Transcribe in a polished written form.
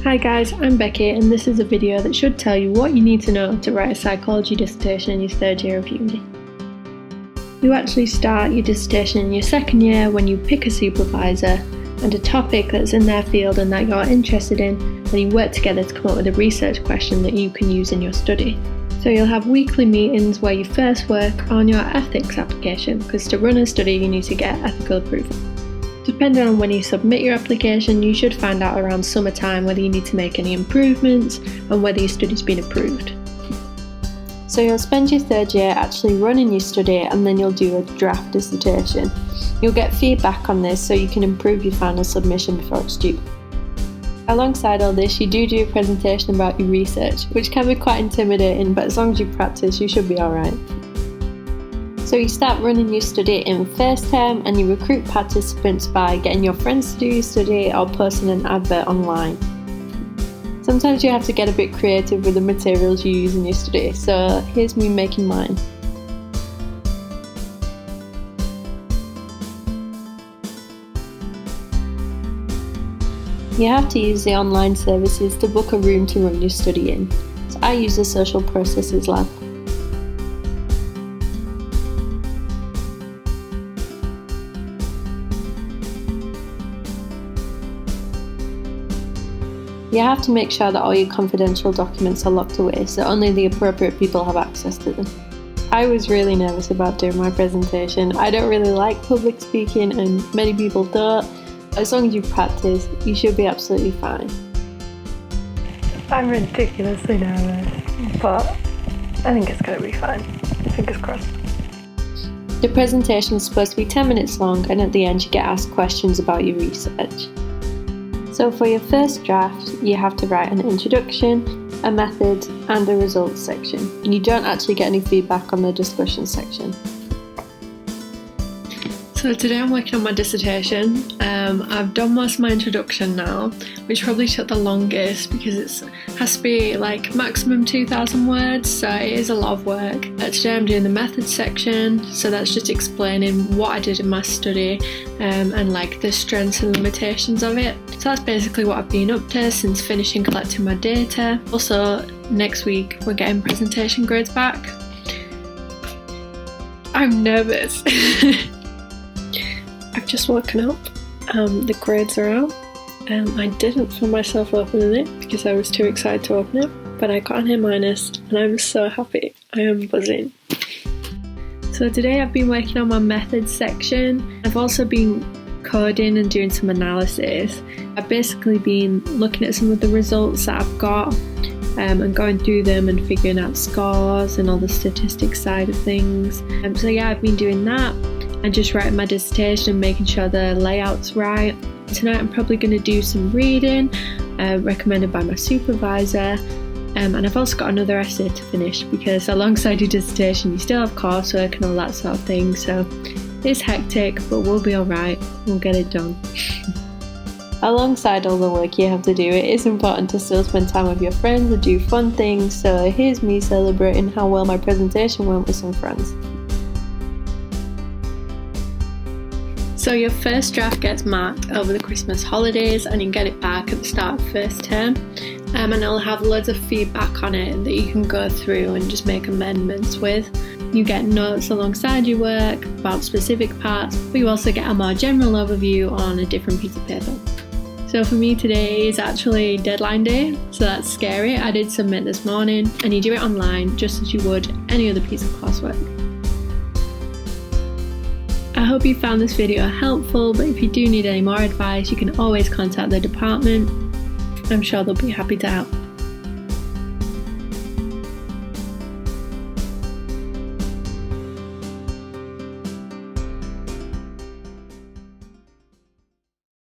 Hi guys, I'm Becky and this is a video that should tell you what you need to know to write a psychology dissertation in your third year of uni. You actually start your dissertation in your second year when you pick a supervisor and a topic that's in their field and that you're interested in, and you work together to come up with a research question that you can use in your study. So you'll have weekly meetings where you first work on your ethics application, because to run a study you need to get ethical approval. Depending on when you submit your application, you should find out around summertime whether you need to make any improvements and whether your study's been approved. So you'll spend your third year actually running your study, and then you'll do a draft dissertation. You'll get feedback on this so you can improve your final submission before it's due. Alongside all this, you do a presentation about your research, which can be quite intimidating, but as long as you practice, you should be alright. So you start running your study in first term, and you recruit participants by getting your friends to do your study or posting an advert online. Sometimes you have to get a bit creative with the materials you use in your study, so here's me making mine. You have to use the online services to book a room to run your study in. So I use the Social Processes Lab. You have to make sure that all your confidential documents are locked away so only the appropriate people have access to them. I was really nervous about doing my presentation. I don't really like public speaking and many people don't. As long as you practice, you should be absolutely fine. I'm ridiculously nervous, but I think it's going to be fine. Fingers crossed. The presentation is supposed to be 10 minutes long, and at the end you get asked questions about your research. So for your first draft, you have to write an introduction, a method, and a results section. You don't actually get any feedback on the discussion section. So today I'm working on my dissertation. I've done most of my introduction now, which probably took the longest because it has to be like maximum 2,000 words, so it is a lot of work. Today I'm doing the method section, so that's just explaining what I did in my study and like the strengths and limitations of it. So that's basically what I've been up to since finishing collecting my data. Also, next week we're getting presentation grades back. I'm nervous. I've just woken up, the grades are out. I didn't find myself opening it because I was too excited to open it, but I got an A- and I'm so happy. I am buzzing. So today I've been working on my methods section. I've also been coding and doing some analysis. I've basically been looking at some of the results that I've got and going through them and figuring out scores and all the statistics side of things. So yeah, I've been doing that and just writing my dissertation and making sure the layout's right. Tonight I'm probably going to do some reading recommended by my supervisor, and I've also got another essay to finish because alongside your dissertation you still have coursework and all that sort of thing, so it's hectic but we'll be alright, we'll get it done. Alongside all the work you have to do, it is important to still spend time with your friends and do fun things, so here's me celebrating how well my presentation went with some friends. So your first draft gets marked over the Christmas holidays and you get it back at the start of first term, and it'll have loads of feedback on it that you can go through and just make amendments with. You get notes alongside your work about specific parts, but you also get a more general overview on a different piece of paper. So for me today is actually deadline day, so that's scary. I did submit this morning, and you do it online just as you would any other piece of coursework. I hope you found this video helpful, but if you do need any more advice, you can always contact the department. I'm sure they'll be happy to help.